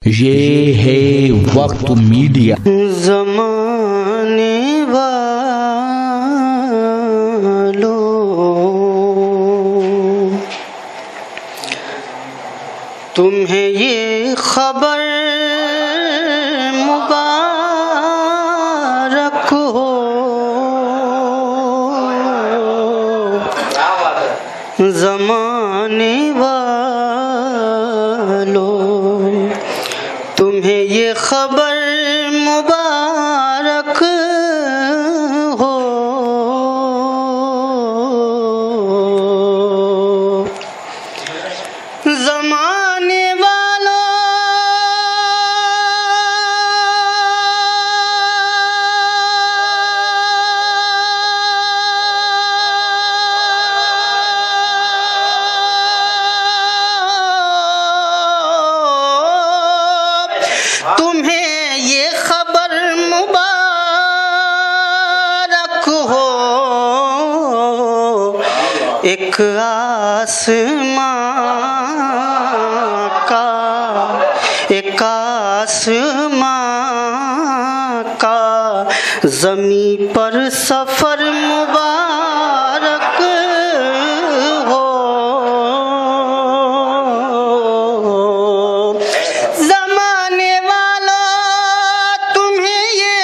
ये है वक्त मीडिया। ज़माने वालों, तुम्हें ये खबर मुबारक हो, ज़माने वालों, तुम्हें ये खबर मुबारक हो। ज़माने वालों, तुम्हें ये खबर मुबारक हो, एक आसमां का ज़मीं पर सफ़र मुबारक हो। ज़माने वालों, तुम्हें ये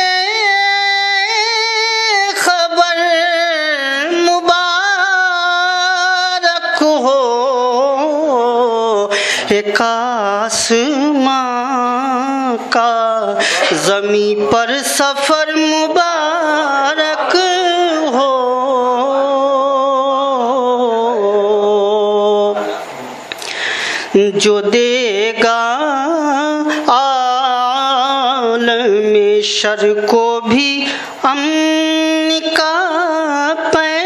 खबर मुबारक हो, एक आसमां का ज़मीं पर सफ़र मुबारक हो। जो देगा आलमे शर को भी अमन का पैगाम,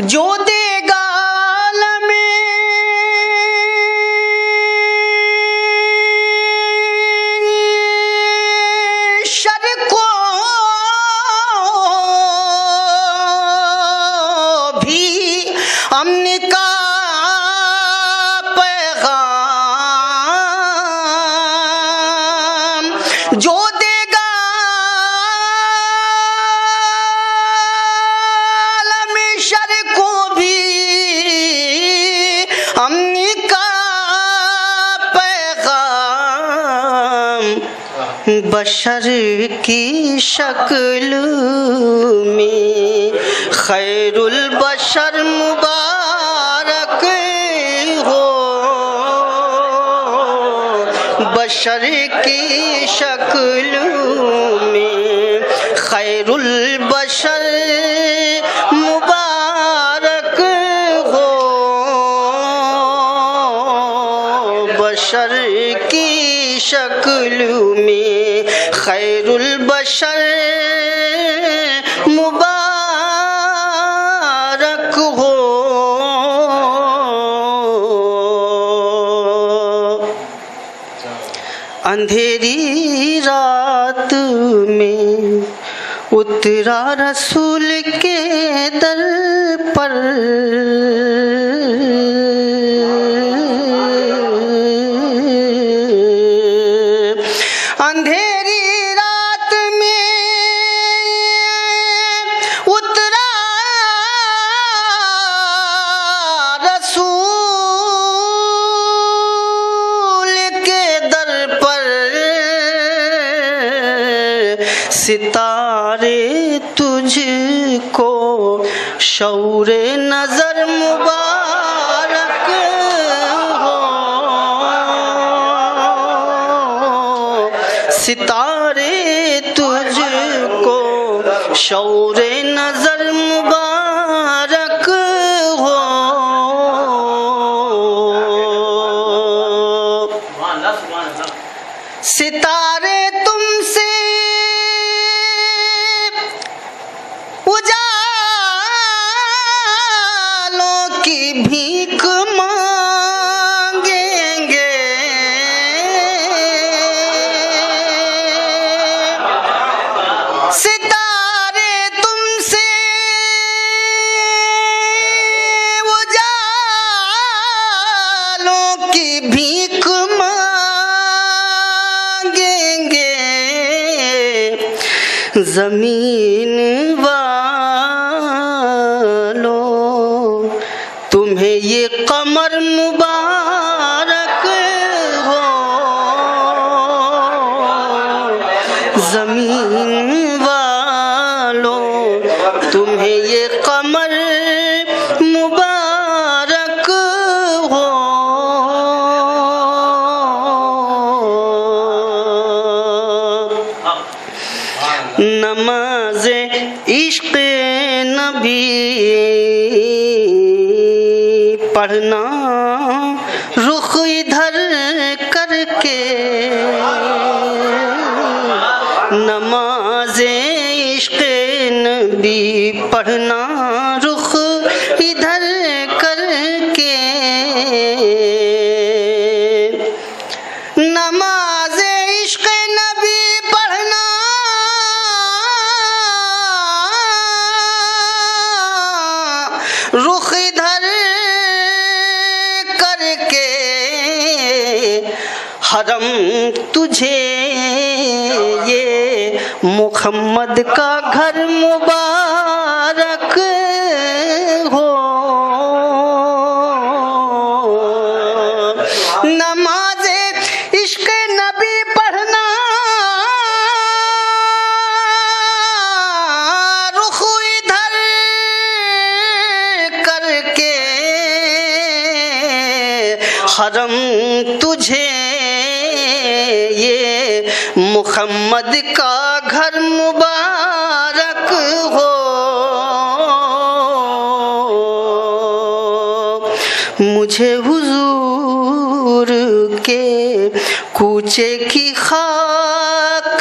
जो देगा आलमे शर को भी अमन का पैगाम, जो देगा आलमे शर को भी अमन का पैगाम, बशर की शक्ल में खैरुल बशर मुबारक हो, बशर की शक्ल में खैरुल बशर मुबारक हो, बशर की शक्ल में खैरुल बशर मुबारक हो। अंधेरी रात में उतरा रसूल के दर पर, अंधेरी रात में उतरा रसूल के दर पर, सितारे तुझको शौरे नजर मुबारक हो, सितारे तुझको शौरे नजर मुबारक हो। सितारे तुमसे उजालों की भीख मांगेंगे, सितारे तुमसे भीख मांगेंगे जमीन वालों, तुम्हें ये कमर मुबारक हो। जमीन वालों, तुम्हें ये कमर मुबारक हो। नमाज़े इश्क़ नबी पढ़ना रुख इधर करके, नमाज़े इश्क़ नबी पढ़ना रुख इधर करके। नमाज़े इश्क़ नबी पढ़ना रुख इधर करके, हरम तुझे ये मुहम्मद का घर मुबारक हो। नमाज़े इश्क़ नबी पढ़ना रुख इधर करके, हरम तुझे ये मुहम्मद का घर मुबारक हो। मुझे हुजूर के कूचे की खाक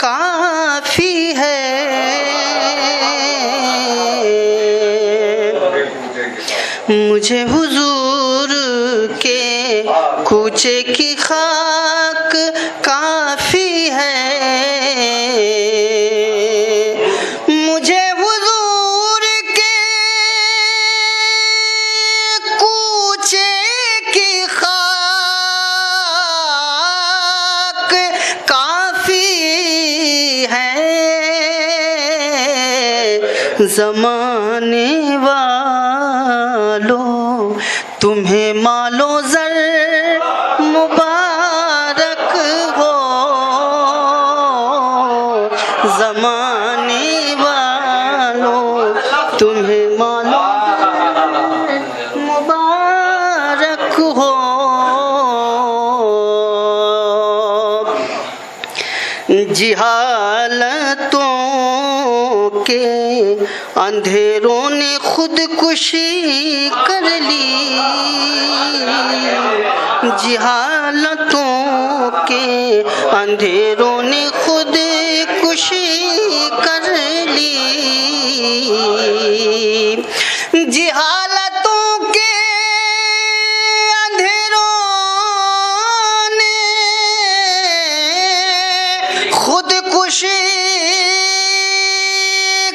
काफी है। मुझे हुजूर के कूचे की खाक काफी है। मुझे हुजूर के कूचे की खाक काफी है। ज़माने वालों, तुम्हें मालो ज़र मुबारक हो। ज़माने वालों, तुम्हें मालो मुबारक हो। जिहालतों के अंधेरों ने खुदकुशी कर ली। जिहालतों के अंधेरों ने खुदकुशी कर ली। जिहालतों के अंधेरों ने खुदकुशी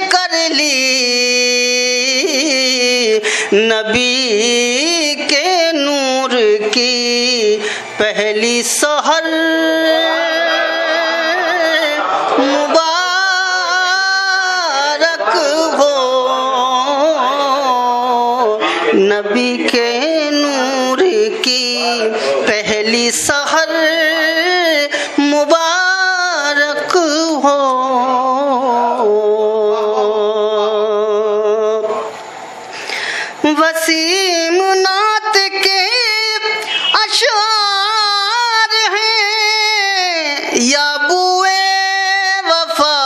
कर ली। नबी के नूर की पहली सहर मुबारक हो। नबी के नूर की पहली सहर मुबारक हो। वसीम नात के अशआर हैं या बुए वफा।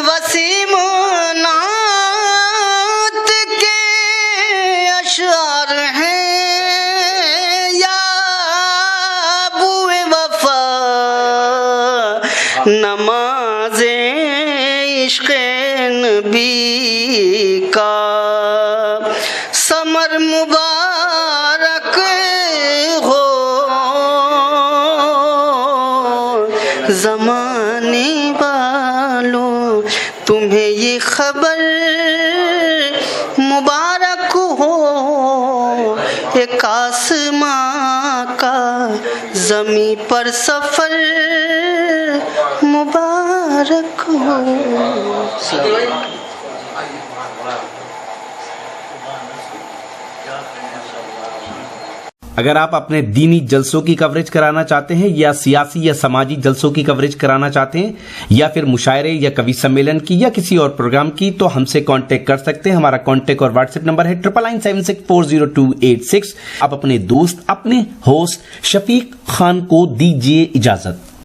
वसीम नात के अशआर हैं या बुए वफा। नमाज़े इश्क़ नबी का समर मुबारक हो। ज़माने वालों, तुम्हें ये खबर मुबारक हो, एक आसमां का ज़मीं पर सफर मुबारक हो। अगर आप अपने दीनी जलसों की कवरेज कराना चाहते हैं या सियासी या समाजी जलसों की कवरेज कराना चाहते हैं या फिर मुशायरे या कवि सम्मेलन की या किसी और प्रोग्राम की, तो हमसे कांटेक्ट कर सकते हैं। हमारा कांटेक्ट और व्हाट्सएप नंबर है 9996400286। आप अपने दोस्त, अपने होस्ट शफीक खान को दीजिए इजाजत।